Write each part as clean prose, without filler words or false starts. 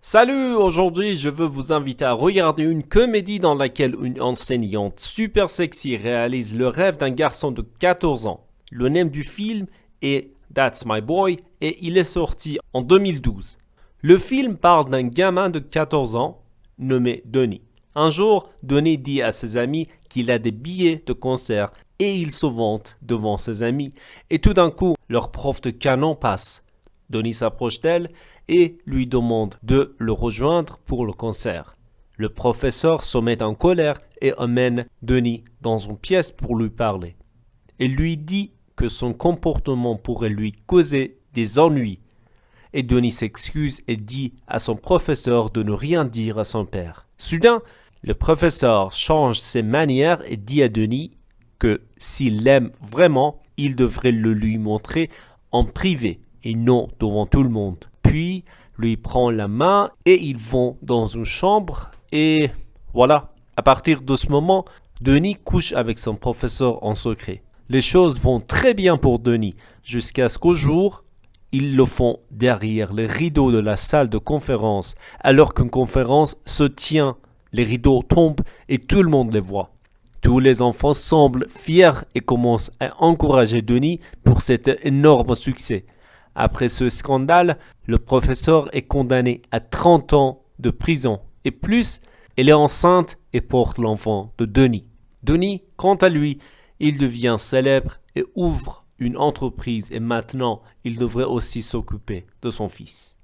Salut, aujourd'hui je veux vous inviter à regarder une comédie dans laquelle une enseignante super sexy réalise le rêve d'un garçon de 14 ans. Le nom du film est That's My Boy et il est sorti en 2012. Le film parle d'un gamin de 14 ans nommé Denis. Un jour, Denis dit à ses amis qu'il a des billets de concert et il se vante devant ses amis. Et tout d'un coup, leur prof de canon passe. Denis s'approche d'elle et lui demande de le rejoindre pour le concert. Le professeur se met en colère et emmène Denis dans une pièce pour lui parler. Il lui dit que son comportement pourrait lui causer des ennuis. Et Denis s'excuse et dit à son professeur de ne rien dire à son père. Soudain, le professeur change ses manières et dit à Denis que s'il l'aime vraiment, il devrait le lui montrer en privé et non devant tout le monde. Puis, lui prend la main et ils vont dans une chambre et voilà. À partir de ce moment, Denis couche avec son professeur en secret. Les choses vont très bien pour Denis jusqu'à ce qu'au jour, ils le font derrière les rideaux de la salle de conférence. Alors qu'une conférence se tient, les rideaux tombent et tout le monde les voit. Tous les enfants semblent fiers et commencent à encourager Denis pour cet énorme succès. Après ce scandale, le professeur est condamné à 30 ans de prison. Et plus, elle est enceinte et porte l'enfant de Denis. Denis, quant à lui, il devient célèbre et ouvre une entreprise et maintenant, il devrait aussi s'occuper de son fils.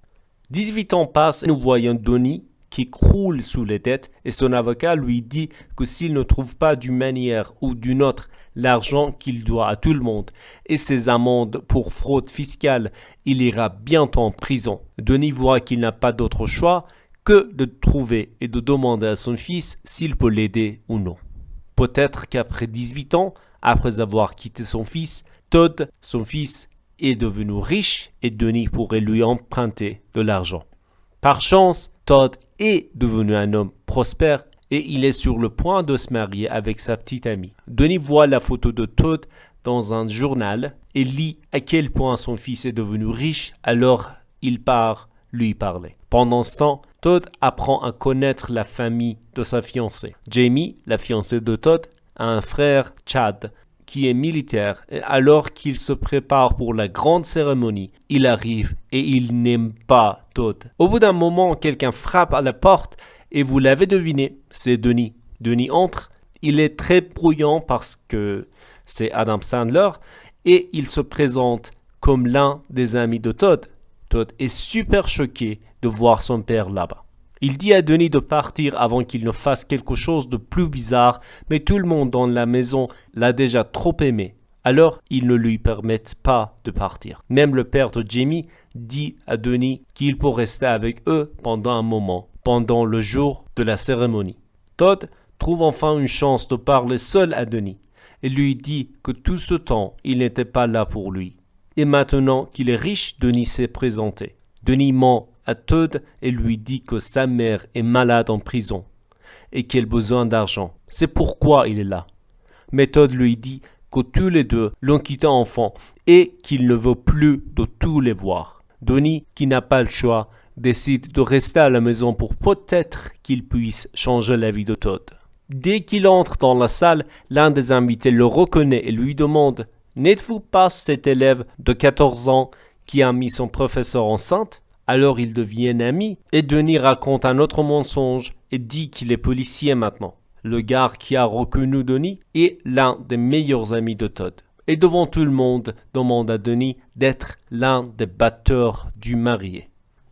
18 ans passent et nous voyons Denis qui croule sous les dettes et son avocat lui dit que s'il ne trouve pas d'une manière ou d'une autre l'argent qu'il doit à tout le monde et ses amendes pour fraude fiscale, il ira bientôt en prison. Denis voit qu'il n'a pas d'autre choix que de trouver et de demander à son fils s'il peut l'aider ou non. Peut-être qu'après 18 ans, après avoir quitté son fils, Todd, son fils, est devenu riche et Denis pourrait lui emprunter de l'argent. Par chance, Todd est devenu un homme prospère et il est sur le point de se marier avec sa petite amie. Denis voit la photo de Todd dans un journal et lit à quel point son fils est devenu riche, alors il part lui parler. Pendant ce temps, Todd apprend à connaître la famille de sa fiancée. Jamie, la fiancée de Todd, a un frère, Chad, qui est militaire, et alors qu'il se prépare pour la grande cérémonie, il arrive et il n'aime pas Todd. Au bout d'un moment, quelqu'un frappe à la porte et vous l'avez deviné, c'est Denis. Denis entre, il est très bruyant parce que c'est Adam Sandler et il se présente comme l'un des amis de Todd. Todd est super choqué de voir son père là-bas. Il dit à Denis de partir avant qu'il ne fasse quelque chose de plus bizarre, mais tout le monde dans la maison l'a déjà trop aimé. Alors, ils ne lui permettent pas de partir. Même le père de Jamie dit à Denis qu'il peut rester avec eux pendant un moment, pendant le jour de la cérémonie. Todd trouve enfin une chance de parler seul à Denis et lui dit que tout ce temps, il n'était pas là pour lui. Et maintenant qu'il est riche, Denis s'est présenté. Denis ment à Todd et lui dit que sa mère est malade en prison et qu'elle a besoin d'argent. C'est pourquoi il est là. Mais Todd lui dit que tous les deux l'ont quitté enfant et qu'il ne veut plus de tous les voir. Denis, qui n'a pas le choix, décide de rester à la maison pour peut-être qu'il puisse changer la vie de Todd. Dès qu'il entre dans la salle, l'un des invités le reconnaît et lui demande « N'êtes-vous pas cet élève de 14 ans qui a mis son professeur enceinte ?» Alors ils deviennent amis et Denis raconte un autre mensonge et dit qu'il est policier maintenant. Le gars qui a reconnu Denis est l'un des meilleurs amis de Todd. Et devant tout le monde, demande à Denis d'être l'un des batteurs du marié.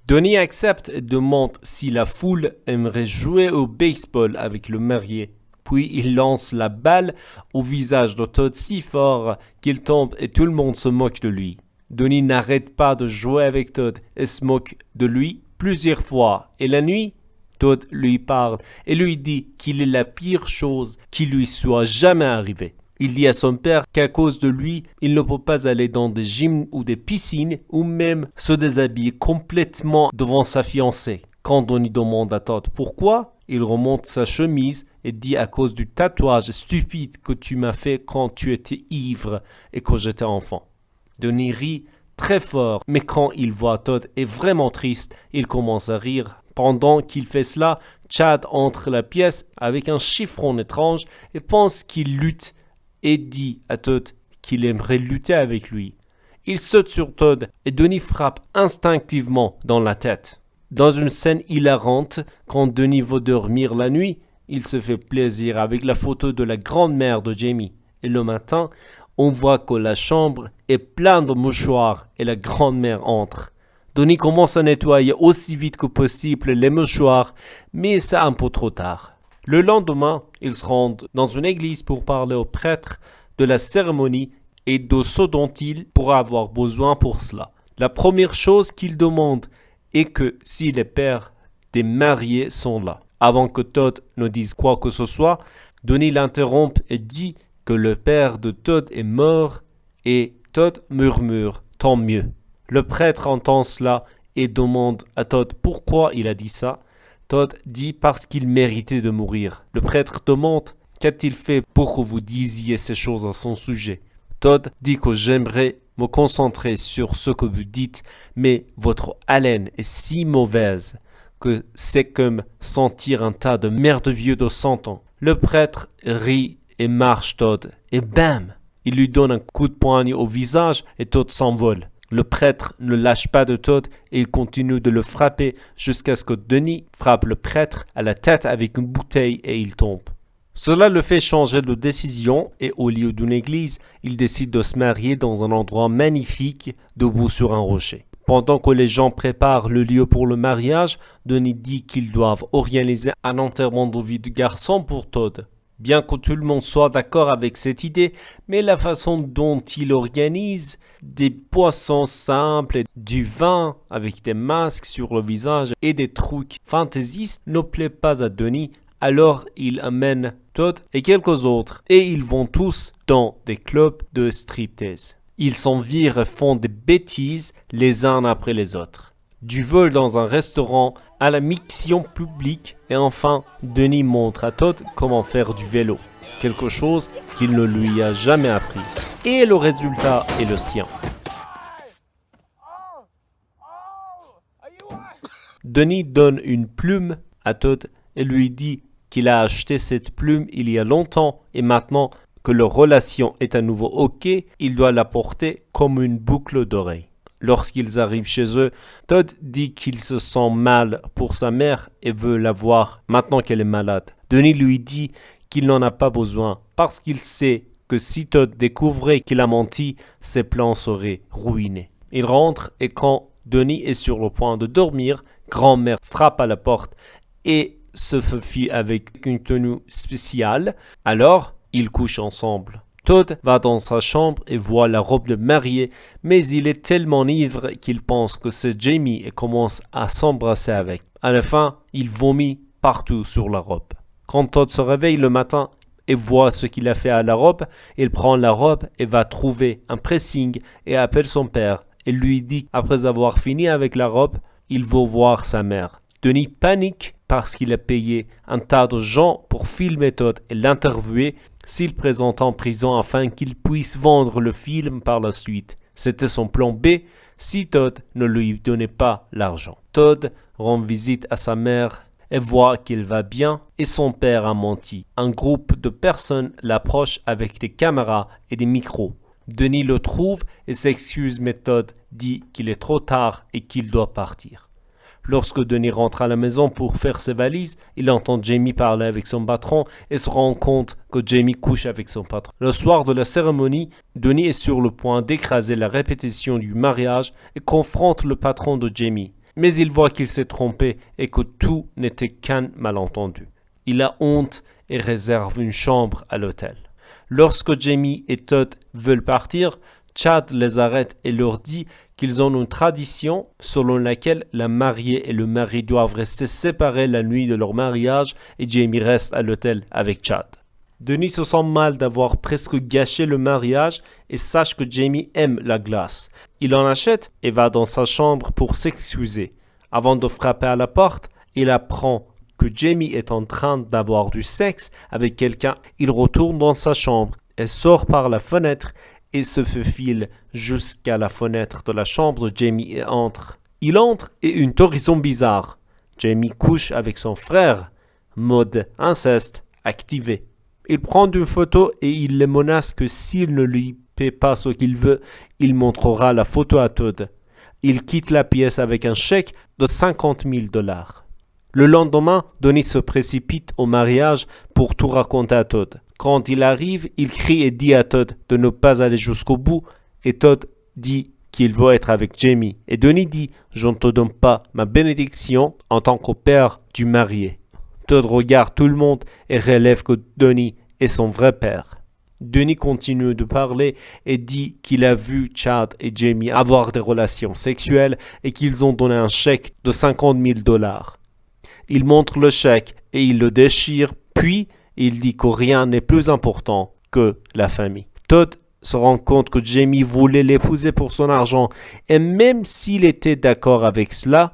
Denis accepte et demande si la foule aimerait jouer au baseball avec le marié. Puis il lance la balle au visage de Todd si fort qu'il tombe et tout le monde se moque de lui. Denis n'arrête pas de jouer avec Todd et se moque de lui plusieurs fois. Et la nuit, Todd lui parle et lui dit qu'il est la pire chose qui lui soit jamais arrivée. Il dit à son père qu'à cause de lui, il ne peut pas aller dans des gyms ou des piscines ou même se déshabiller complètement devant sa fiancée. Quand Denis demande à Todd pourquoi, il remonte sa chemise et dit à cause du tatouage stupide que tu m'as fait quand tu étais ivre et que j'étais enfant. Denis rit très fort. Mais quand il voit Todd est vraiment triste, il commence à rire. Pendant qu'il fait cela, Chad entre la pièce avec un chiffon étrange et pense qu'il lutte et dit à Todd qu'il aimerait lutter avec lui. Il saute sur Todd et Denis frappe instinctivement dans la tête. Dans une scène hilarante, quand Denis va dormir la nuit, il se fait plaisir avec la photo de la grand-mère de Jamie. Et le matin, on voit que la chambre est pleine de mouchoirs et la grand-mère entre. Denis commence à nettoyer aussi vite que possible les mouchoirs, mais c'est un peu trop tard. Le lendemain, ils se rendent dans une église pour parler au prêtre de la cérémonie et de ce dont il pourra avoir besoin pour cela. La première chose qu'il demande est que si les pères des mariés sont là. Avant que Todd ne dise quoi que ce soit, Denis l'interrompt et dit que le père de Todd est mort et Todd murmure « tant mieux ». Le prêtre entend cela et demande à Todd pourquoi il a dit ça. Todd dit parce qu'il méritait de mourir. Le prêtre demande « qu'a-t-il fait pour que vous disiez ces choses à son sujet ?» Todd dit que j'aimerais me concentrer sur ce que vous dites, mais votre haleine est si mauvaise que c'est comme sentir un tas de merde vieux de 100 ans. Le prêtre rit et marche Todd, et bam! Il lui donne un coup de poignet au visage et Todd s'envole. Le prêtre ne lâche pas de Todd et il continue de le frapper jusqu'à ce que Denis frappe le prêtre à la tête avec une bouteille et il tombe. Cela le fait changer de décision et au lieu d'une église, il décide de se marier dans un endroit magnifique debout sur un rocher. Pendant que les gens préparent le lieu pour le mariage, Denis dit qu'ils doivent organiser un enterrement de vie de garçon pour Todd. Bien que tout le monde soit d'accord avec cette idée, mais la façon dont il organise des boissons simples, du vin avec des masques sur le visage et des trucs fantaisistes ne plaît pas à Denis. Alors il amène Todd et quelques autres et ils vont tous dans des clubs de striptease. Ils s'en virent et font des bêtises les uns après les autres. Du vol dans un restaurant à la miction publique et enfin Denis montre à Todd comment faire du vélo, quelque chose qu'il ne lui a jamais appris. Et le résultat est le sien. Denis donne une plume à Todd et lui dit qu'il a acheté cette plume il y a longtemps et maintenant que leur relation est à nouveau OK, il doit la porter comme une boucle d'oreille. Lorsqu'ils arrivent chez eux, Todd dit qu'il se sent mal pour sa mère et veut la voir maintenant qu'elle est malade. Denis lui dit qu'il n'en a pas besoin parce qu'il sait que si Todd découvrait qu'il a menti, ses plans seraient ruinés. Il rentre et quand Denis est sur le point de dormir, grand-mère frappe à la porte et se faufile avec une tenue spéciale. Alors, ils couchent ensemble. Todd va dans sa chambre et voit la robe de mariée, mais il est tellement ivre qu'il pense que c'est Jamie et commence à s'embrasser avec. À la fin, il vomit partout sur la robe. Quand Todd se réveille le matin et voit ce qu'il a fait à la robe, il prend la robe et va trouver un pressing et appelle son père et lui dit qu'après avoir fini avec la robe, il veut voir sa mère. Denis panique parce qu'il a payé un tas de gens pour filmer Todd et l'interviewer s'il présente en prison afin qu'il puisse vendre le film par la suite. C'était son plan B si Todd ne lui donnait pas l'argent. Todd rend visite à sa mère et voit qu'il va bien et son père a menti. Un groupe de personnes l'approche avec des caméras et des micros. Denis le trouve et s'excuse mais Todd dit qu'il est trop tard et qu'il doit partir. Lorsque Denis rentre à la maison pour faire ses valises, il entend Jamie parler avec son patron et se rend compte que Jamie couche avec son patron. Le soir de la cérémonie, Denis est sur le point d'écraser la répétition du mariage et confronte le patron de Jamie. Mais il voit qu'il s'est trompé et que tout n'était qu'un malentendu. Il a honte et réserve une chambre à l'hôtel. Lorsque Jamie et Todd veulent partir, Chad les arrête et leur dit qu'ils ont une tradition selon laquelle la mariée et le mari doivent rester séparés la nuit de leur mariage et Jamie reste à l'hôtel avec Chad. Denis se sent mal d'avoir presque gâché le mariage et sache que Jamie aime la glace. Il en achète et va dans sa chambre pour s'excuser. Avant de frapper à la porte, il apprend que Jamie est en train d'avoir du sexe avec quelqu'un. Il retourne dans sa chambre et sort par la fenêtre et se faufile jusqu'à la fenêtre de la chambre de Jamie et entre. Il entre et une horizon bizarre. Jamie couche avec son frère. Mode inceste activé. Il prend une photo et il les menace que s'il ne lui paie pas ce qu'il veut, il montrera la photo à Todd. Il quitte la pièce avec un chèque de $50,000. Le lendemain, Donnie se précipite au mariage pour tout raconter à Todd. Quand il arrive, il crie et dit à Todd de ne pas aller jusqu'au bout et Todd dit qu'il veut être avec Jamie. Et Donnie dit « Je ne te donne pas ma bénédiction en tant que père du marié ». Todd regarde tout le monde et relève que Donnie est son vrai père. Donnie continue de parler et dit qu'il a vu Chad et Jamie avoir des relations sexuelles et qu'ils ont donné un chèque de $50,000. Il montre le chèque et il le déchire, puis il dit que rien n'est plus important que la famille. Todd se rend compte que Jamie voulait l'épouser pour son argent et même s'il était d'accord avec cela,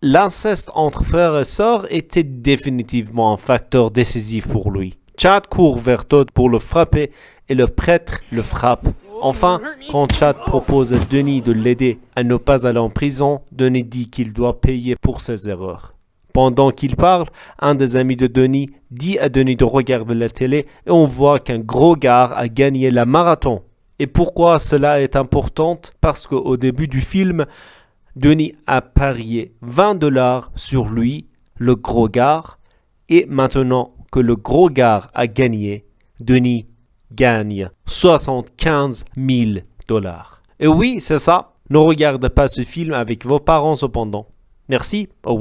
l'inceste entre frères et sœurs était définitivement un facteur décisif pour lui. Chad court vers Todd pour le frapper et le prêtre le frappe. Enfin, quand Chad propose à Donnie de l'aider à ne pas aller en prison, Donnie dit qu'il doit payer pour ses erreurs. Pendant qu'il parle, un des amis de Donnie dit à Donnie de regarder la télé et on voit qu'un gros gars a gagné la marathon. Et pourquoi cela est important? Parce qu'au début du film, Donnie a parié $20 sur lui, le gros gars, et maintenant que le gros gars a gagné, Donnie gagne $75,000. Et oui, c'est ça. Ne regardez pas ce film avec vos parents cependant. Merci, au revoir.